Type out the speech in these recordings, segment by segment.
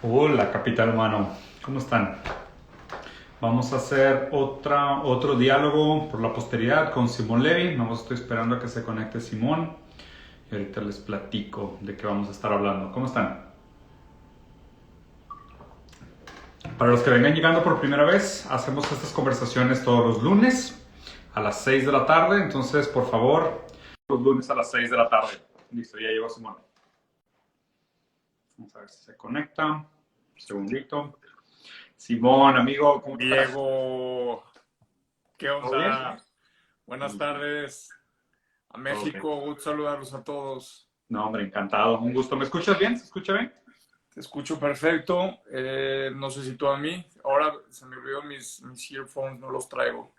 Hola, capital humano. ¿Cómo están? Vamos a hacer otro diálogo por la posteridad con Simón Levy. Vamos, estoy esperando a que se conecte Simón. Y ahorita les platico de qué vamos a estar hablando. ¿Cómo están? Para los que vengan llegando por primera vez, hacemos estas conversaciones todos los lunes a las 6 de la tarde. Entonces, por favor, los lunes a las 6 de la tarde. Listo, ya llegó Simón. Vamos a ver si se conecta. Un segundito. Simón, amigo, ¿cómo estás? Diego, ¿qué ¿Todo bien? onda? Buenas tardes a Ok. México, gusto saludarlos a todos. No, hombre, encantado. Un gusto. ¿Me escuchas bien? ¿Se escucha bien? Te escucho perfecto, no sé si tú a mí. Ahora se me olvidó mis earphones, no los traigo.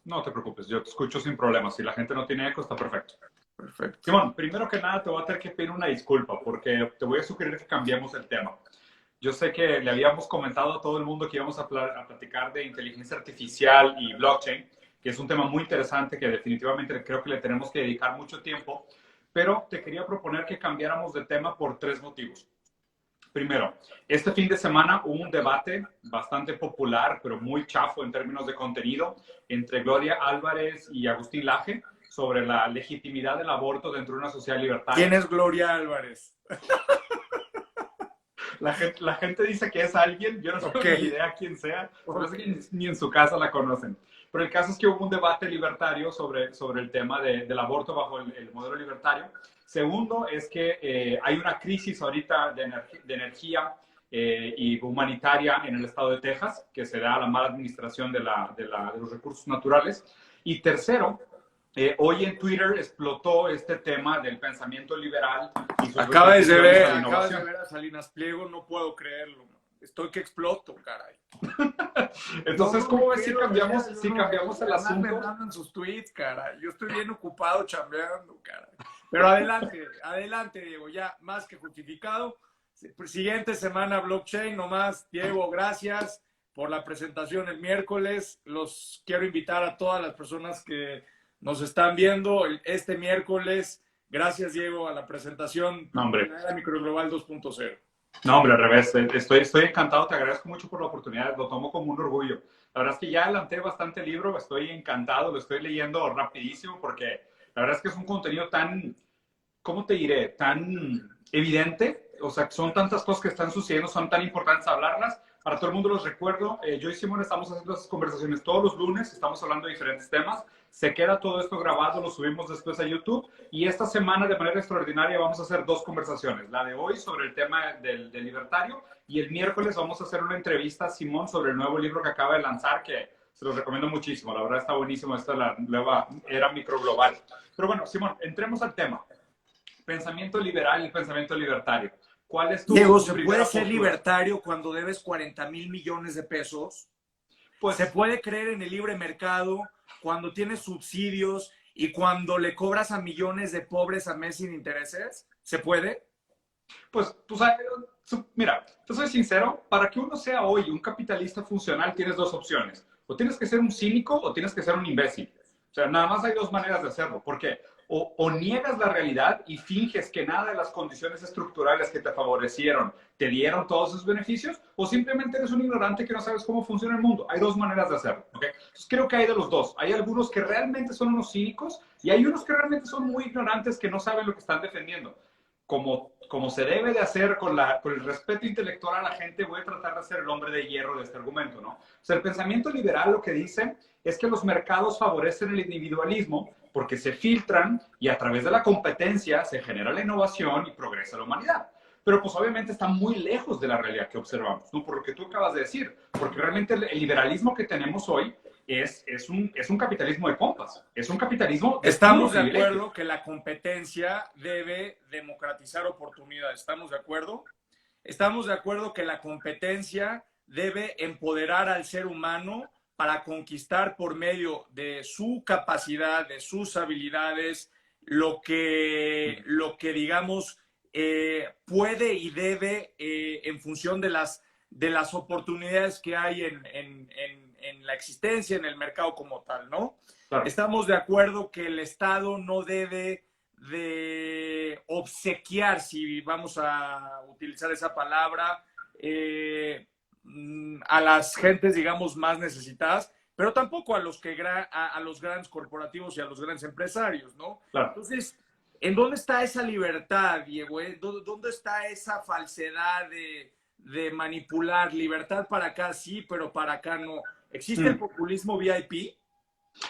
No te preocupes, yo te escucho sin problemas. Si la gente no tiene eco, está perfecto. Perfecto. Simón, primero que nada te voy a tener que pedir una disculpa porque te voy a sugerir que cambiemos el tema. Yo sé que le habíamos comentado a todo el mundo que íbamos a platicar de inteligencia artificial y blockchain, que es un tema muy interesante que definitivamente creo que le tenemos que dedicar mucho tiempo, pero te quería proponer que cambiáramos de tema por tres motivos. Primero, este fin de semana hubo un debate bastante popular, pero muy chafo en términos de contenido, entre Gloria Álvarez y Agustín Laje sobre la legitimidad del aborto dentro de una sociedad ¿Quién libertaria. es Gloria Álvarez? La gente dice que es alguien, yo no tengo Ok, ni idea quién sea, no sé ok. que ni en su casa la conocen. Pero el caso es que hubo un debate libertario sobre el tema del aborto bajo el modelo libertario. Segundo, es que hay una crisis ahorita de energía y humanitaria en el estado de Texas, que se da a la mala administración de los recursos naturales. Y tercero, hoy en Twitter explotó este tema del pensamiento liberal y sus repercusiones a la Acabas de innovación. ver a Salinas Pliego, no puedo creerlo. Estoy que exploto, caray. No Entonces, me ¿cómo ves si quiero cambiamos, ver, yo si no, cambiamos el además me asunto? mandan sus tweets, cara. Yo estoy bien ocupado chambeando, cara. Pero adelante, adelante, Diego, ya más que justificado. Siguiente semana blockchain, nomás, Diego, gracias por la presentación el miércoles. Los quiero invitar a todas las personas que nos están viendo este miércoles. Gracias, Diego, a la presentación No, de hombre. la era microglobal 2.0. No, hombre, al revés. Estoy encantado, te agradezco mucho por la oportunidad, lo tomo como un orgullo. La verdad es que ya adelanté bastante el libro, estoy encantado, lo estoy leyendo rapidísimo porque la verdad es que es un contenido tan, ¿cómo te diré? Tan evidente, o sea, son tantas cosas que están sucediendo, son tan importantes hablarlas. Para todo el mundo los recuerdo, yo y Simón estamos haciendo esas conversaciones todos los lunes, estamos hablando de diferentes temas, se queda todo esto grabado, lo subimos después a YouTube y esta semana de manera extraordinaria vamos a hacer dos conversaciones, la de hoy sobre el tema del libertario y el miércoles vamos a hacer una entrevista a Simón sobre el nuevo libro que acaba de lanzar que se los recomiendo muchísimo, la verdad está buenísimo, esta es la nueva era microglobal. Pero bueno, Simón, entremos al tema. Pensamiento liberal y pensamiento libertario. ¿Cuál es Diego, tu ¿se puede primera ser postura? libertario cuando debes 40,000 millones de pesos? ¿Se Pues, puede creer en el libre mercado cuando tienes subsidios y cuando le cobras a millones de pobres a mes sin intereses? ¿Se puede? pues, mira, te soy sincero, para que uno sea hoy un capitalista funcional tienes dos opciones. O tienes que ser un cínico o tienes que ser un imbécil. O sea, nada más hay dos maneras de hacerlo. Porque o niegas la realidad y finges que nada de las condiciones estructurales que te favorecieron te dieron todos esos beneficios, o simplemente eres un ignorante que no sabes cómo funciona el mundo. Hay dos maneras de hacerlo. ¿Okay? Entonces, creo que hay de los dos. Hay algunos que realmente son unos cínicos y hay unos que realmente son muy ignorantes que no saben lo que están defendiendo. Como se debe de hacer con el respeto intelectual a la gente, voy a tratar de ser el hombre de hierro de este argumento, ¿no? O sea, el pensamiento liberal lo que dice es que los mercados favorecen el individualismo porque se filtran y a través de la competencia se genera la innovación y progresa la humanidad. Pero pues obviamente está muy lejos de la realidad que observamos, ¿no? Por lo que tú acabas de decir, porque realmente el liberalismo que tenemos hoy es un capitalismo de compas, es un capitalismo de puro Estamos de privilegio. acuerdo que la competencia debe democratizar oportunidades. ¿Estamos de acuerdo? Estamos de acuerdo que la competencia debe empoderar al ser humano para conquistar por medio de su capacidad, de sus habilidades, lo que digamos, puede y debe en función de las oportunidades que hay en la existencia, en el mercado como tal, ¿no? Claro. Estamos de acuerdo que el Estado no debe de obsequiar, si vamos a utilizar esa palabra, a las gentes, digamos, más necesitadas, pero tampoco a los, a los grandes corporativos y a los grandes empresarios, ¿no? Claro. Entonces, ¿en dónde está esa libertad, Diego? ¿Dónde está esa falsedad de manipular? Libertad para acá sí, pero para acá no. ¿Existe el populismo VIP?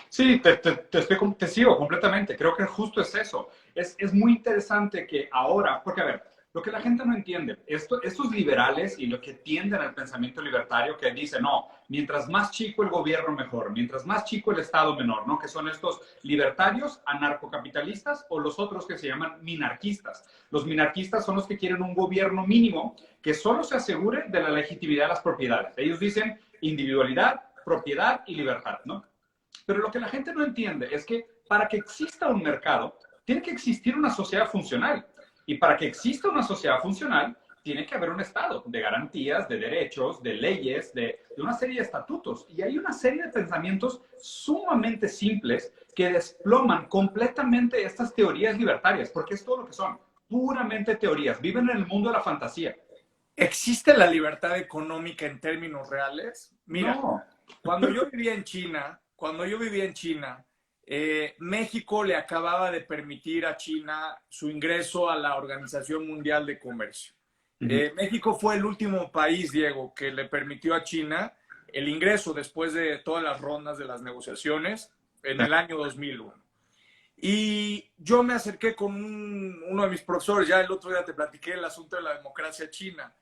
Sí, te sigo completamente. Creo que justo es eso. Es muy interesante que ahora, porque a ver, lo que la gente no entiende, estos liberales y lo que tienden al pensamiento libertario que dicen, no, mientras más chico el gobierno mejor, mientras más chico el Estado menor, ¿no? Que son estos libertarios, anarcocapitalistas o los otros que se llaman minarquistas. Los minarquistas son los que quieren un gobierno mínimo que solo se asegure de la legitimidad de las propiedades. Ellos dicen individualidad, propiedad y libertad, ¿no? Pero lo que la gente no entiende es que para que exista un mercado, tiene que existir una sociedad funcional. Y para que exista una sociedad funcional, tiene que haber un Estado de garantías, de derechos, de leyes, de una serie de estatutos. Y hay una serie de pensamientos sumamente simples que desploman completamente estas teorías libertarias, porque es todo lo que son, puramente teorías. Viven en el mundo de la fantasía. ¿Existe la libertad económica en términos reales? Mira, No. cuando yo vivía en China, México le acababa de permitir a China su ingreso a la Organización Mundial de Comercio. México fue el último país, Diego, que le permitió a China el ingreso después de todas las rondas de las negociaciones en el año 2001. Y yo me acerqué con uno de mis profesores, ya el otro día te platiqué el asunto de la democracia china,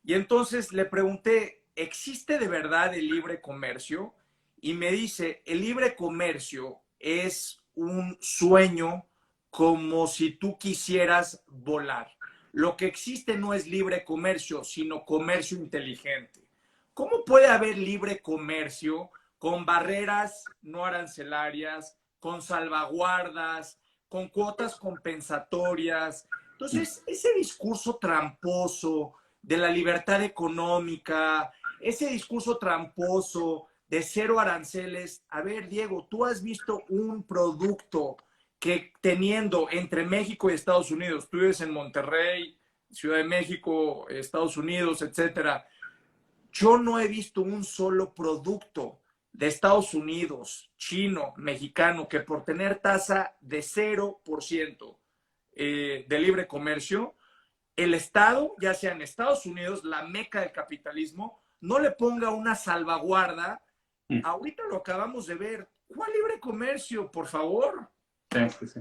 y entonces le pregunté, ¿existe de verdad el libre comercio? Y me dice, el libre comercio es un sueño como si tú quisieras volar. Lo que existe no es libre comercio, sino comercio inteligente. ¿Cómo puede haber libre comercio con barreras no arancelarias, con salvaguardas, con cuotas compensatorias? Entonces, ese discurso tramposo de la libertad económica, ese discurso tramposo de cero aranceles. A ver, Diego, ¿tú has visto un producto que teniendo entre México y Estados Unidos, tú vives en Monterrey, Ciudad de México, Estados Unidos, etcétera? Yo no he visto un solo producto de Estados Unidos, chino, mexicano, que por tener tasa de 0% de libre comercio, el Estado, ya sea en Estados Unidos, la meca del capitalismo, no le ponga una salvaguarda. Ahorita lo acabamos de ver. ¿Cuál libre comercio, por favor? Sí.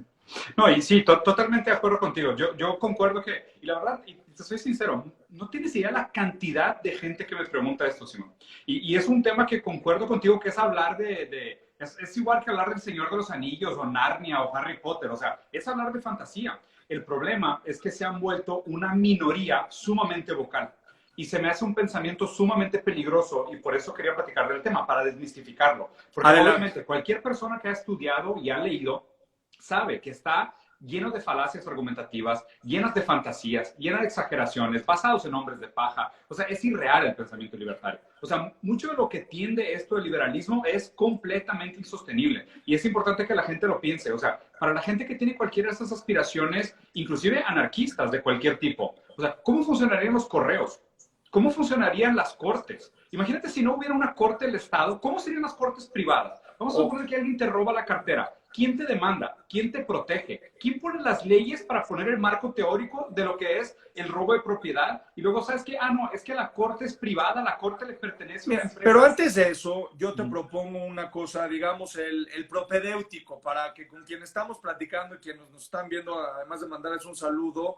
No, y sí, totalmente de acuerdo contigo. Yo concuerdo que, y la verdad, y te soy sincero, no tienes idea la cantidad de gente que me pregunta esto, Simón. Y es un tema que concuerdo contigo, que es hablar es igual que hablar del Señor de los Anillos, o Narnia, o Harry Potter, o sea, es hablar de fantasía. El problema es que se han vuelto una minoría sumamente vocal. Y se me hace un pensamiento sumamente peligroso, y por eso quería platicar del tema, para desmistificarlo. Porque obviamente cualquier persona que ha estudiado y ha leído sabe que está lleno de falacias argumentativas, llenas de fantasías, llenas de exageraciones, basados en hombres de paja. O sea, es irreal el pensamiento libertario. O sea, mucho de lo que tiende esto del liberalismo es completamente insostenible. Y es importante que la gente lo piense. O sea, para la gente que tiene cualquiera de estas aspiraciones, inclusive anarquistas de cualquier tipo, o sea, ¿cómo funcionarían los correos? ¿Cómo funcionarían las cortes? Imagínate si no hubiera una corte del Estado, ¿cómo serían las cortes privadas? Vamos a suponer que alguien te roba la cartera. ¿Quién te demanda? ¿Quién te protege? ¿Quién pone las leyes para poner el marco teórico de lo que es el robo de propiedad? Y luego, ¿sabes qué? Ah, no, es que la corte es privada, la corte le pertenece a una empresa. Pero antes de eso, yo te propongo una cosa, digamos, el propedéutico, para que con quien estamos platicando y quienes nos están viendo, además de mandarles un saludo,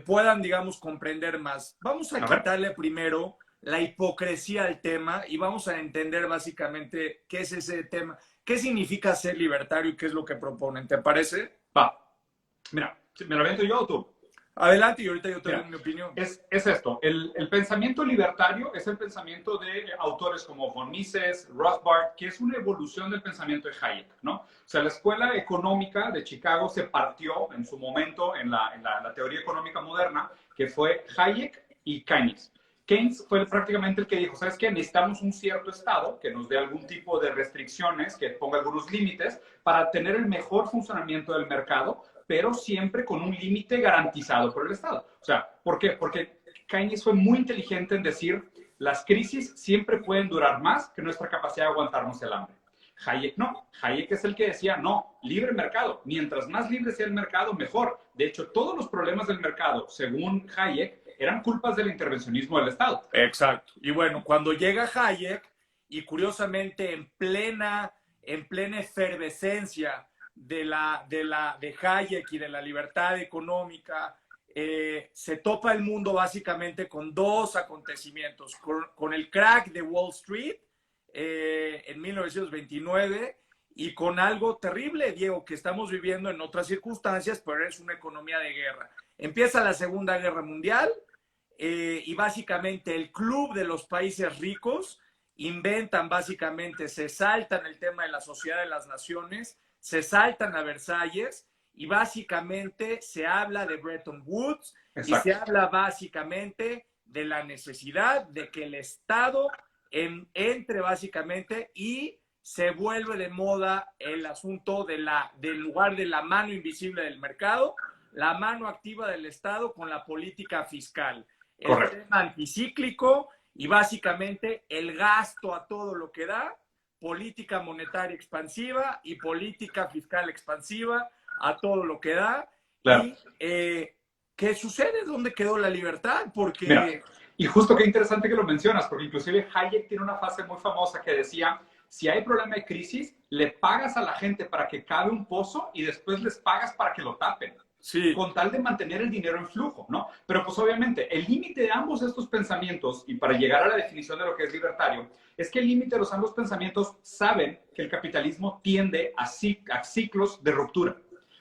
puedan, digamos, comprender más. Vamos a quitarle primero la hipocresía al tema y vamos a entender básicamente qué es ese tema, qué significa ser libertario y qué es lo que proponen. ¿Te parece? Va. Mira, ¿me lo aviento yo o tú? Adelante y ahorita yo te doy mi opinión. Es esto, el pensamiento libertario es el pensamiento de autores como von Mises, Rothbard, que es una evolución del pensamiento de Hayek, ¿no? O sea, la escuela económica de Chicago se partió en su momento en la teoría económica moderna, que fue Hayek y Keynes. Keynes fue prácticamente el que dijo, ¿sabes qué? Necesitamos un cierto Estado que nos dé algún tipo de restricciones, que ponga algunos límites para tener el mejor funcionamiento del mercado, pero siempre con un límite garantizado por el Estado. O sea, ¿por qué? Porque Keynes fue muy inteligente en decir, las crisis siempre pueden durar más que nuestra capacidad de aguantarnos el hambre. Hayek no. Hayek es el que decía, no, libre mercado. Mientras más libre sea el mercado, mejor. De hecho, todos los problemas del mercado, según Hayek, eran culpas del intervencionismo del Estado. Exacto. Y bueno, cuando llega Hayek, y curiosamente en plena efervescencia de Hayek y de la libertad económica, se topa el mundo básicamente con dos acontecimientos, con el crack de Wall Street en 1929 y con algo terrible, Diego, que estamos viviendo en otras circunstancias, pero es una economía de guerra. Empieza la Segunda Guerra Mundial y básicamente el club de los países ricos inventan básicamente, se saltan el tema de la Sociedad de las Naciones, se saltan a Versalles y básicamente se habla de Bretton Woods. Exacto. Y se habla básicamente de la necesidad de que el Estado entre básicamente y se vuelve de moda el asunto del lugar de la mano invisible del mercado, la mano activa del Estado con la política fiscal. Correcto. El tema anticíclico y básicamente el gasto a todo lo que da, política monetaria expansiva y política fiscal expansiva a todo lo que da. Claro. Y ¿qué sucede? ¿Dónde quedó la libertad? Porque... Mira, y justo qué interesante que lo mencionas, porque inclusive Hayek tiene una frase muy famosa que decía, si hay problema de crisis, le pagas a la gente para que cabe un pozo y después les pagas para que lo tapen. Sí. Con tal de mantener el dinero en flujo, ¿no? Pero pues obviamente el límite de ambos estos pensamientos, y para llegar a la definición de lo que es libertario, es que el límite de los ambos pensamientos saben que el capitalismo tiende a ciclos de ruptura.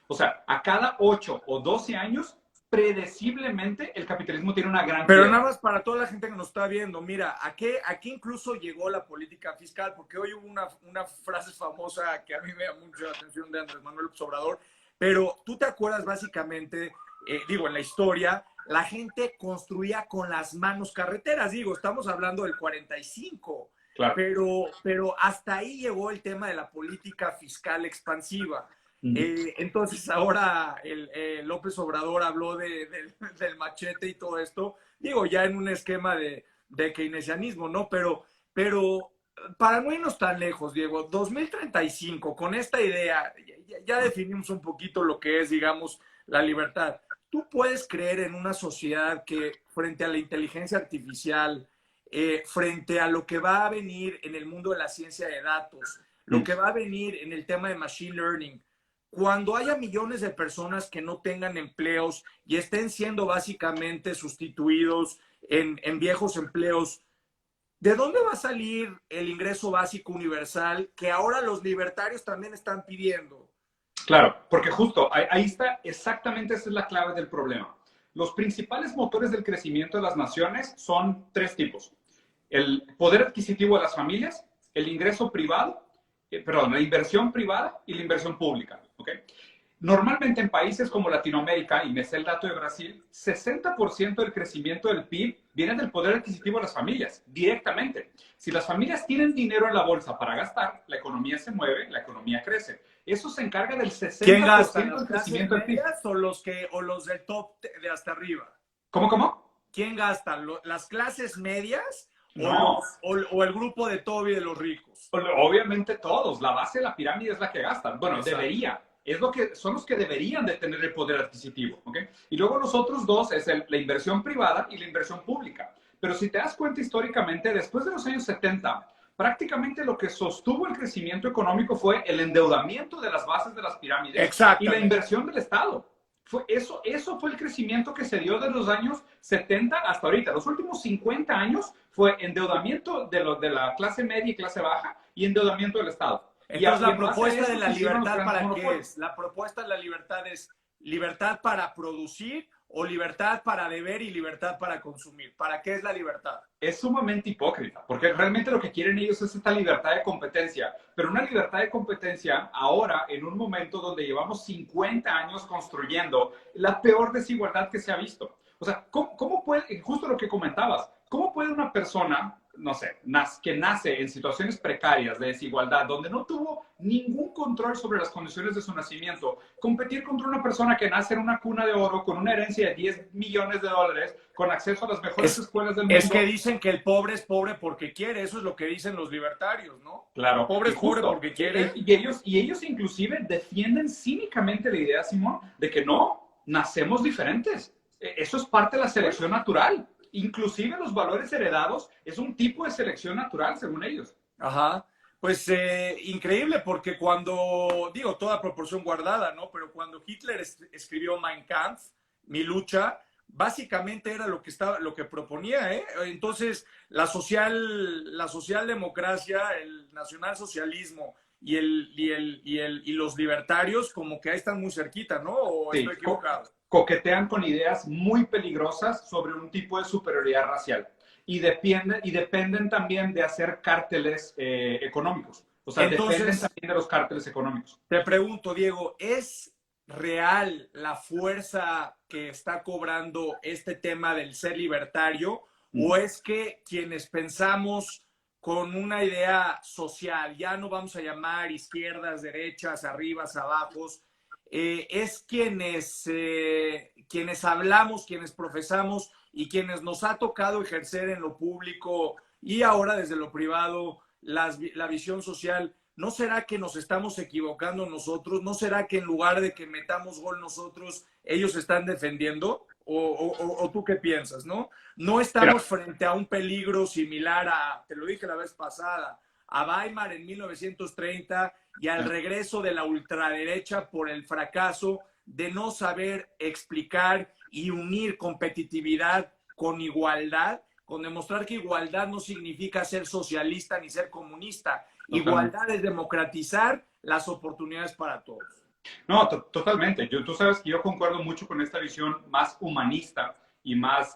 O sea, a cada 8 o 12 años, predeciblemente el capitalismo tiene una gran... Pero nada más para toda la gente que nos está viendo, mira, aquí incluso llegó la política fiscal, porque hoy hubo una frase famosa que a mí me da mucho la atención de Andrés Manuel López Obrador. Pero tú te acuerdas básicamente, en la historia, la gente construía con las manos carreteras. Estamos hablando del 45. Claro. Pero hasta ahí llegó el tema de la política fiscal expansiva. Entonces ahora López Obrador habló del machete y todo esto. Ya en un esquema de keynesianismo, ¿no? Pero para no irnos tan lejos, Diego, 2035, con esta idea, ya definimos un poquito lo que es, digamos, la libertad. ¿Tú puedes creer en una sociedad que frente a la inteligencia artificial, frente a lo que va a venir en el mundo de la ciencia de datos, lo que va a venir en el tema de machine learning, cuando haya millones de personas que no tengan empleos y estén siendo básicamente sustituidos en viejos empleos, ¿de dónde va a salir el ingreso básico universal que ahora los libertarios también están pidiendo? Claro, porque justo ahí está, exactamente esa es la clave del problema. Los principales motores del crecimiento de las naciones son 3 tipos. El poder adquisitivo de las familias, el ingreso privado, la inversión privada y la inversión pública. ¿Okay? Normalmente en países como Latinoamérica, y me sé el dato de Brasil, 60% del crecimiento del PIB viene del poder adquisitivo de las familias, directamente. Si las familias tienen dinero en la bolsa para gastar, la economía se mueve, la economía crece. Eso se encarga del 60% ¿Quién gasta? del crecimiento del PIB. ¿O los del top de hasta arriba? ¿Cómo? ¿Quién gasta? ¿Las clases medias? No. O el grupo de Toby de los ricos? Obviamente todos. La base de la pirámide es la que gastan. Bueno, exacto. Debería. Son los que deberían de tener el poder adquisitivo. ¿Okay? Y luego los otros dos es la inversión privada y la inversión pública. Pero si te das cuenta históricamente, después de los años 70, prácticamente lo que sostuvo el crecimiento económico fue el endeudamiento de las bases de las pirámides y la inversión del Estado. Eso fue el crecimiento que se dio de los años 70 hasta ahorita. Los últimos 50 años fue endeudamiento de la clase media y clase baja y endeudamiento del Estado. Entonces, la propuesta de la libertad, ¿para qué es? La propuesta de la libertad es libertad para producir o libertad para deber y libertad para consumir. ¿Para qué es la libertad? Es sumamente hipócrita, porque realmente lo que quieren ellos es esta libertad de competencia, pero una libertad de competencia ahora, en un momento donde llevamos 50 años construyendo la peor desigualdad que se ha visto. O sea, ¿cómo puede, justo lo que comentabas, cómo puede una persona no sé, que nace en situaciones precarias de desigualdad, donde no tuvo ningún control sobre las condiciones de su nacimiento, competir contra una persona que nace en una cuna de oro, con una herencia de 10 millones de dólares, con acceso a las mejores escuelas del mundo. Es que dicen que el pobre es pobre porque quiere, eso es lo que dicen los libertarios, ¿no? Claro. El pobre es pobre porque quiere. Y ellos inclusive defienden cínicamente la idea, Simón, de que no, nacemos diferentes. Eso es parte de la selección natural. Inclusive los valores heredados es un tipo de selección natural, según ellos. Ajá. Pues increíble, porque cuando, digo, toda proporción guardada, ¿no? Pero cuando Hitler escribió Mein Kampf, Mi lucha, básicamente era lo que proponía, ¿eh? Entonces, la socialdemocracia, el nacionalsocialismo y los libertarios, como que ahí están muy cerquita, ¿no? ¿O estoy equivocado? Coquetean con ideas muy peligrosas sobre un tipo de superioridad racial y dependen también de hacer cárteles económicos. O sea, entonces, dependen también de los cárteles económicos. Te pregunto, Diego, ¿es real la fuerza que está cobrando este tema del ser libertario? ¿O es que quienes pensamos con una idea social, ya no vamos a llamar izquierdas, derechas, arribas, abajos, es quienes hablamos, quienes profesamos y quienes nos ha tocado ejercer en lo público y ahora desde lo privado la visión social? ¿No será que nos estamos equivocando nosotros? ¿No será que en lugar de que metamos gol nosotros, ellos están defendiendo? ¿O tú qué piensas, no? No estamos frente a un peligro similar a, te lo dije la vez pasada, a Weimar en 1930 y al regreso de la ultraderecha por el fracaso de no saber explicar y unir competitividad con igualdad, con demostrar que igualdad no significa ser socialista ni ser comunista. Igualdad es democratizar las oportunidades para todos. No, totalmente. Tú sabes que yo concuerdo mucho con esta visión más humanista y más,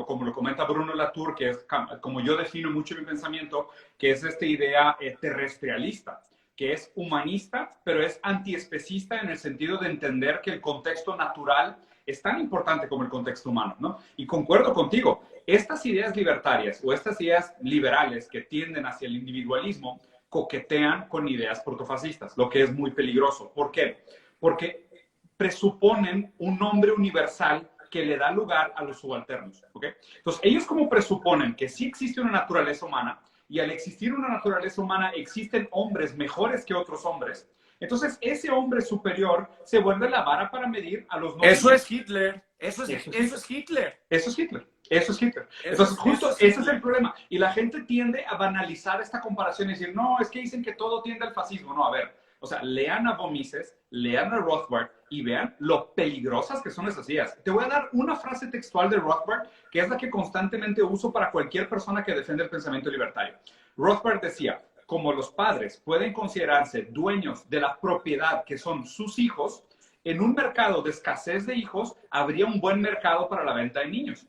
como lo comenta Bruno Latour, que es como yo defino mucho mi pensamiento, que es esta idea terrestrialista, que es humanista, pero es antiespecista en el sentido de entender que el contexto natural es tan importante como el contexto humano, ¿no? Y concuerdo contigo, estas ideas libertarias o estas ideas liberales que tienden hacia el individualismo coquetean con ideas protofascistas, lo que es muy peligroso. ¿Por qué? Porque presuponen un nombre universal que le da lugar a los subalternos, ¿ok? Entonces, ellos como presuponen que sí existe una naturaleza humana y al existir una naturaleza humana existen hombres mejores que otros hombres, entonces ese hombre superior se vuelve la vara para medir a los no. Eso es Hitler. Eso es Hitler. Eso es Hitler. Eso es Hitler. Entonces, justo ese es el problema. Y la gente tiende a banalizar esta comparación y decir, no, es que dicen que todo tiende al fascismo. No, a ver, o sea, lean a von Mises, lean a Rothbard y vean lo peligrosas que son esas ideas. Te voy a dar una frase textual de Rothbard, que es la que constantemente uso para cualquier persona que defiende el pensamiento libertario. Rothbard decía, como los padres pueden considerarse dueños de la propiedad que son sus hijos, en un mercado de escasez de hijos habría un buen mercado para la venta de niños.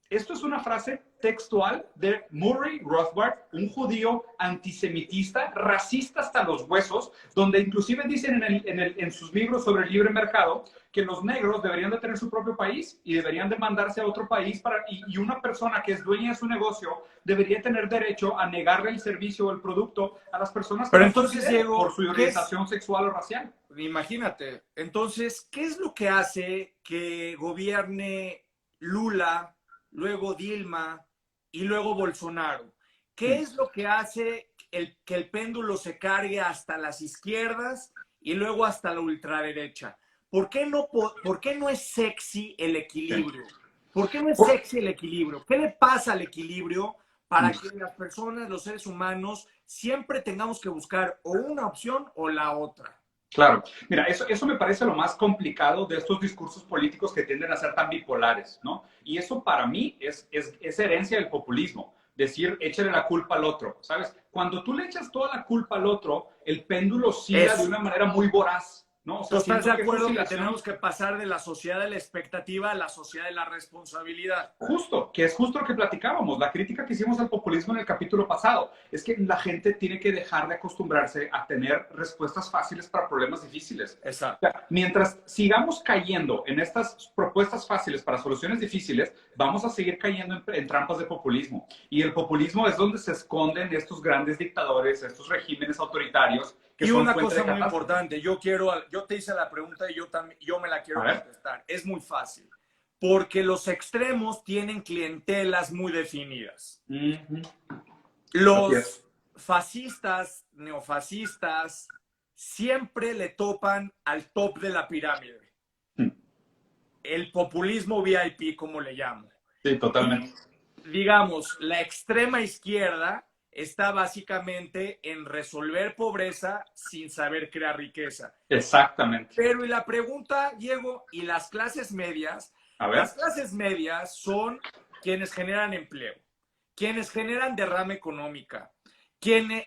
Esto es una frase textual de Murray Rothbard, un judío antisemitista, racista hasta los huesos, donde inclusive dicen en sus libros sobre el libre mercado que los negros deberían de tener su propio país y deberían de mandarse a otro país y una persona que es dueña de su negocio debería tener derecho a negarle el servicio o el producto a las personas que entonces, Diego, por su orientación sexual o racial. Imagínate. Entonces, ¿qué es lo que hace que gobierne Lula, luego Dilma y luego Bolsonaro? ¿Qué es lo que hace que el péndulo se cargue hasta las izquierdas y luego hasta la ultraderecha? ¿Por qué no es sexy el equilibrio? ¿Por qué no es sexy el equilibrio? ¿Qué le pasa al equilibrio para que las personas, los seres humanos, siempre tengamos que buscar o una opción o la otra? Claro. Mira, eso me parece lo más complicado de estos discursos políticos que tienden a ser tan bipolares, ¿no? Y eso para mí es herencia del populismo. Decir, échale la culpa al otro, ¿sabes? Cuando tú le echas toda la culpa al otro, el péndulo oscila de una manera muy voraz. ¿no? O ¿Tú sea, estás de siento que esa acuerdo que oscilación, tenemos que pasar de la sociedad de la expectativa a la sociedad de la responsabilidad? justo, que es justo lo que platicábamos, la crítica que hicimos al populismo en el capítulo pasado, es que la gente tiene que dejar de acostumbrarse a tener respuestas fáciles para problemas difíciles. O Exacto. sea, mientras sigamos cayendo en estas propuestas fáciles para soluciones difíciles, vamos a seguir cayendo en trampas de populismo. Y el populismo es donde se esconden estos grandes dictadores, estos regímenes autoritarios que Y son una fuente cosa de muy catástrofe. importante, yo te hice la pregunta y yo me la A quiero ver. contestar. Es muy fácil, porque los extremos tienen clientelas muy definidas. Así es. Los fascistas, neofascistas, siempre le topan al top de la pirámide. Mm. El populismo VIP, como le llamo. Sí, totalmente. Digamos, la extrema izquierda está básicamente en resolver pobreza sin saber crear riqueza. Exactamente. Pero y la pregunta, Diego, ¿y las clases medias? A ver. Las clases medias son quienes generan empleo, quienes generan derrama económica,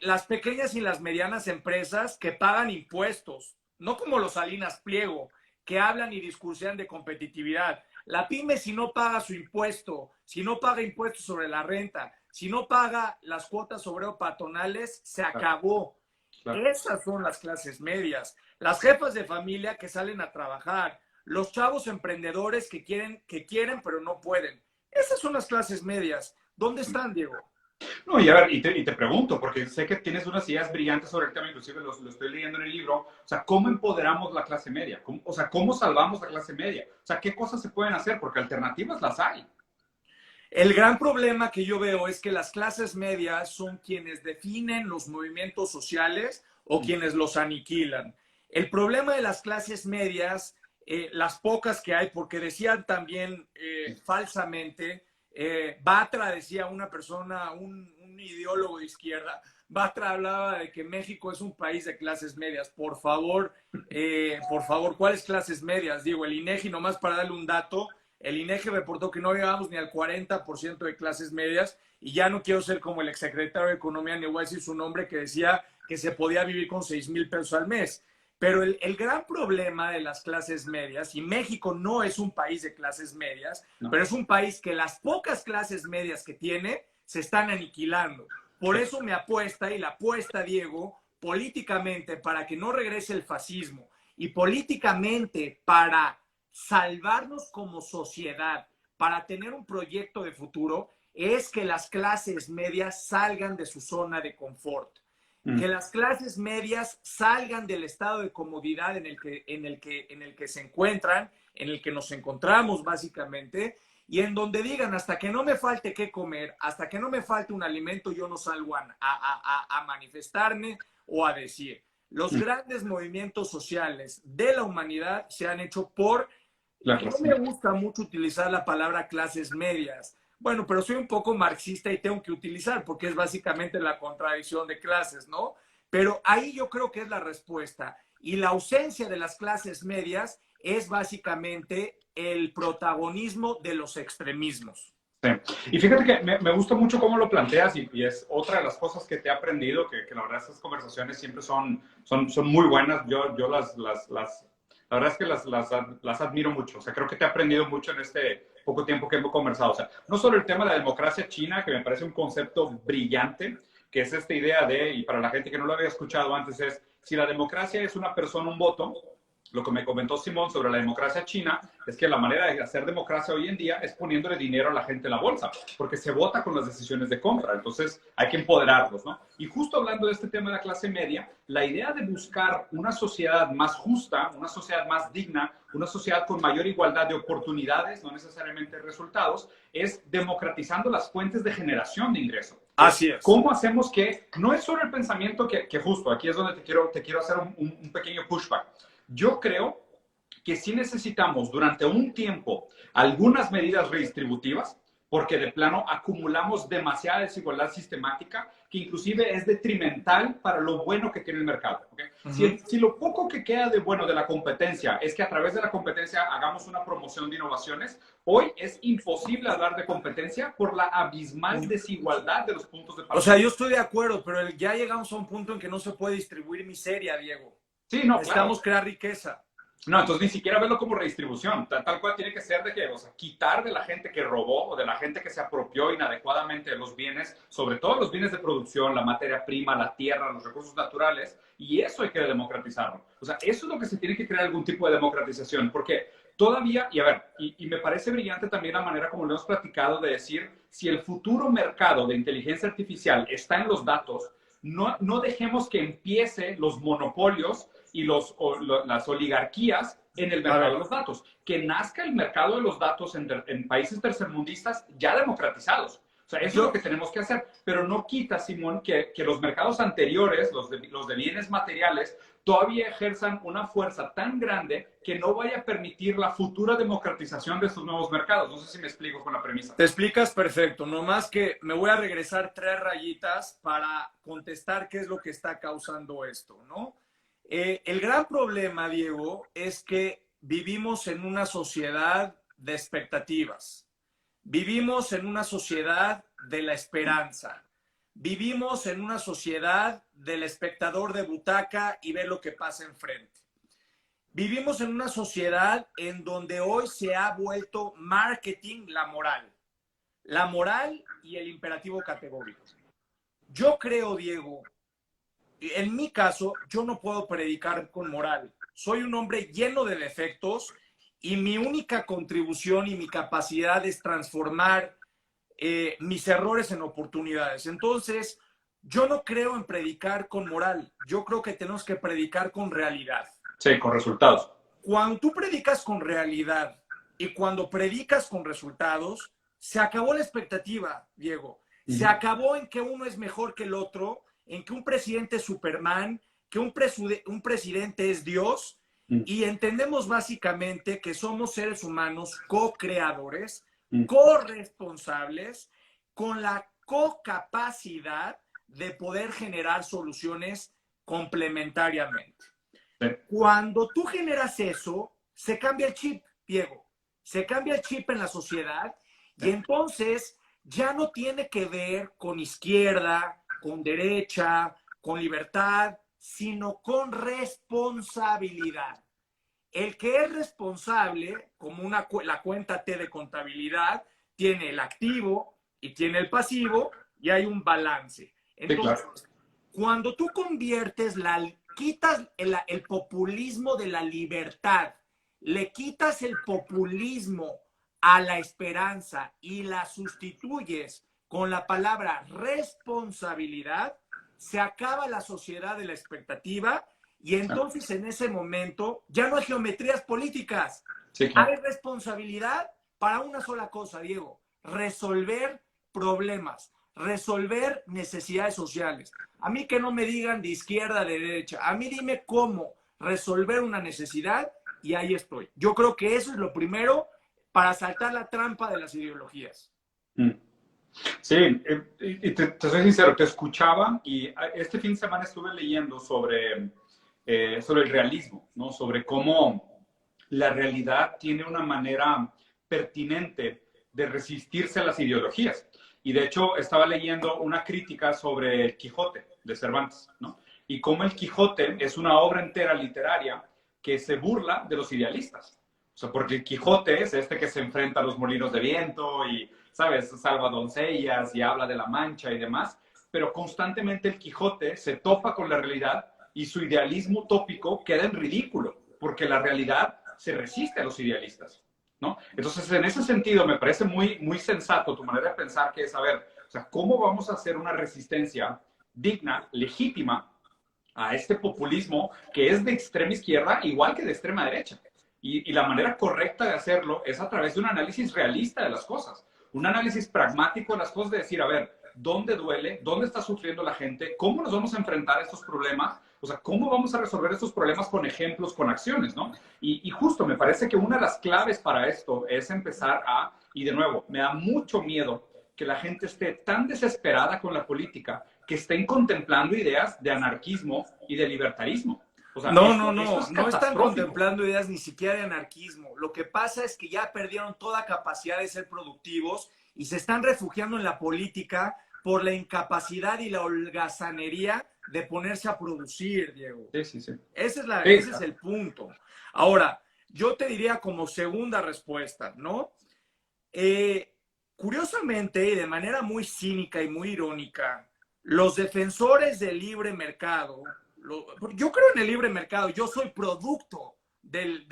las pequeñas y las medianas empresas que pagan impuestos, no como los Salinas Pliego, que hablan y discursan de competitividad. La pyme, si no paga su impuesto, si no paga impuestos sobre la renta, si no paga las cuotas obrero-patronales, se acabó. Claro. Esas son las clases medias. Las jefas de familia que salen a trabajar, los chavos emprendedores que quieren pero no pueden. Esas son las clases medias. ¿Dónde están, Diego? No, y a ver, y te pregunto, porque sé que tienes unas ideas brillantes sobre el tema, inclusive lo estoy leyendo en el libro. O sea, ¿cómo empoderamos la clase media? O sea, ¿cómo salvamos la clase media? O sea, ¿qué cosas se pueden hacer? Porque alternativas las hay. El gran problema que yo veo es que las clases medias son quienes definen los movimientos sociales o quienes los aniquilan. El problema de las clases medias, las pocas que hay, porque decían también falsamente, Batra decía una persona, un ideólogo de izquierda, Batra hablaba de que México es un país de clases medias. Por favor, ¿cuáles clases medias? Digo, el INEGI, nomás para darle un dato, el INEGI reportó que no llegamos ni al 40% de clases medias y ya no quiero ser como el exsecretario de Economía, ni voy a decir su nombre, que decía que se podía vivir con 6,000 pesos al mes. Pero el gran problema de las clases medias, y México no es un país de clases medias, no, pero es un país que las pocas clases medias que tiene se están aniquilando. Por eso me apuesta, y la apuesta, Diego, políticamente para que no regrese el fascismo y políticamente para salvarnos como sociedad, para tener un proyecto de futuro, es que las clases medias salgan de su zona de confort. Que las clases medias salgan del estado de comodidad en el que se encuentran, en el que nos encontramos básicamente, y en donde digan, hasta que no me falte qué comer, hasta que no me falte un alimento, yo no salgo a manifestarme o a decir. Los grandes movimientos sociales de la humanidad se han hecho por... No me gusta mucho utilizar la palabra clases medias. Bueno, pero soy un poco marxista y tengo que utilizar porque es básicamente la contradicción de clases, ¿no? Pero ahí yo creo que es la respuesta. Y la ausencia de las clases medias es básicamente el protagonismo de los extremismos. Sí. Y fíjate que me gusta mucho cómo lo planteas y es otra de las cosas que te he aprendido, que la verdad estas conversaciones siempre son muy buenas. Yo la verdad es que las admiro mucho. O sea, creo que te he aprendido mucho en este poco tiempo que hemos conversado. O sea, no solo el tema de la democracia china, que me parece un concepto brillante, que es esta idea de, y para la gente que no lo había escuchado antes, es si la democracia es una persona, un voto. Lo que me comentó Simón sobre la democracia china es que la manera de hacer democracia hoy en día es poniéndole dinero a la gente en la bolsa, porque se vota con las decisiones de compra, entonces hay que empoderarlos, ¿no? Y justo hablando de este tema de la clase media, la idea de buscar una sociedad más justa, una sociedad más digna, una sociedad con mayor igualdad de oportunidades, no necesariamente resultados, es democratizando las fuentes de generación de ingreso. Así es. ¿Cómo hacemos que, no es solo el pensamiento que justo, aquí es donde te quiero hacer un pequeño pushback. Yo creo que sí necesitamos durante un tiempo algunas medidas redistributivas, porque de plano acumulamos demasiada desigualdad sistemática que inclusive es detrimental para lo bueno que tiene el mercado. ¿Okay? Si lo poco que queda de bueno de la competencia es que a través de la competencia hagamos una promoción de innovaciones, hoy es imposible hablar de competencia por la abismal desigualdad de los puntos de partida. O sea, yo estoy de acuerdo, pero ya llegamos a un punto en que no se puede distribuir miseria, Diego. Sí, no, Necesitamos claro. crear riqueza. No, entonces ni siquiera verlo como redistribución, tal cual tiene que ser de que, o sea, quitar de la gente que robó o de la gente que se apropió inadecuadamente de los bienes, sobre todo los bienes de producción, la materia prima, la tierra, los recursos naturales, y eso hay que democratizarlo. O sea, eso es lo que se tiene que crear algún tipo de democratización, porque todavía, y a ver, y me parece brillante también la manera como lo hemos platicado de decir, si el futuro mercado de inteligencia artificial está en los datos, no dejemos que empiece los monopolios y las oligarquías en el mercado de los datos. Que nazca el mercado de los datos en países tercermundistas ya democratizados. O sea, eso es lo que tenemos que hacer. Pero no quita, Simón, que los mercados anteriores, los de bienes materiales, todavía ejerzan una fuerza tan grande que no vaya a permitir la futura democratización de estos nuevos mercados. No sé si me explico con la premisa. Te explicas perfecto, nomás que me voy a regresar 3 rayitas para contestar qué es lo que está causando esto, ¿no? El gran problema, Diego, es que vivimos en una sociedad de expectativas. Vivimos en una sociedad de la esperanza. Vivimos en una sociedad del espectador de butaca y ve lo que pasa enfrente. Vivimos en una sociedad en donde hoy se ha vuelto marketing la moral. La moral y el imperativo categórico. Yo creo, Diego, en mi caso, yo no puedo predicar con moral. Soy un hombre lleno de defectos y mi única contribución y mi capacidad es transformar mis errores en oportunidades. Entonces, yo no creo en predicar con moral. Yo creo que tenemos que predicar con realidad. Sí, con resultados. Cuando tú predicas con realidad y cuando predicas con resultados, se acabó la expectativa, Diego. Se acabó en que uno es mejor que el otro, en que un presidente es Superman, que un presidente es Dios, y entendemos básicamente que somos seres humanos co-creadores, corresponsables, con la co-capacidad de poder generar soluciones complementariamente. Sí. Cuando tú generas eso, se cambia el chip, Diego. Se cambia el chip en la sociedad y entonces ya no tiene que ver con izquierda, con derecha, con libertad, sino con responsabilidad. El que es responsable, como la cuenta T de contabilidad, tiene el activo y tiene el pasivo y hay un balance. Entonces, Sí, claro. cuando tú quitas el populismo de la libertad, le quitas el populismo a la esperanza y la sustituyes con la palabra responsabilidad, se acaba la sociedad de la expectativa y entonces en ese momento ya no hay geometrías políticas. Sí, claro. Hay responsabilidad para una sola cosa, Diego, resolver problemas, resolver necesidades sociales. A mí que no me digan de izquierda, de derecha, a mí dime cómo resolver una necesidad y ahí estoy. Yo creo que eso es lo primero para saltar la trampa de las ideologías. Sí, y te soy sincero, te escuchaba y este fin de semana estuve leyendo sobre el realismo, ¿no? Sobre cómo la realidad tiene una manera pertinente de resistirse a las ideologías. Y de hecho estaba leyendo una crítica sobre el Quijote de Cervantes, ¿no? Y cómo el Quijote es una obra entera literaria que se burla de los idealistas. O sea, porque el Quijote es este que se enfrenta a los molinos de viento y, ¿sabes?, salva doncellas y habla de la Mancha y demás, pero constantemente el Quijote se topa con la realidad y su idealismo utópico queda en ridículo, porque la realidad se resiste a los idealistas, ¿no? Entonces, en ese sentido, me parece muy, muy sensato tu manera de pensar, que es, a ver, o sea, ¿cómo vamos a hacer una resistencia digna, legítima, a este populismo que es de extrema izquierda igual que de extrema derecha? Y la manera correcta de hacerlo es a través de un análisis realista de las cosas, un análisis pragmático de las cosas, de decir, a ver, ¿dónde duele? ¿Dónde está sufriendo la gente? ¿Cómo nos vamos a enfrentar a estos problemas? O sea, ¿cómo vamos a resolver estos problemas con ejemplos, con acciones, ¿no? Y justo me parece que una de las claves para esto es empezar y de nuevo, me da mucho miedo que la gente esté tan desesperada con la política que estén contemplando ideas de anarquismo y de libertarismo. O sea, No están contemplando ideas ni siquiera de anarquismo. Lo que pasa es que ya perdieron toda capacidad de ser productivos y se están refugiando en la política por la incapacidad y la holgazanería de ponerse a producir, Diego. Sí, sí, sí. Ese Sí, es el punto. Ahora, yo te diría como segunda respuesta, ¿no? Curiosamente y de manera muy cínica y muy irónica, los defensores del libre mercado, yo creo en el libre mercado, yo soy producto del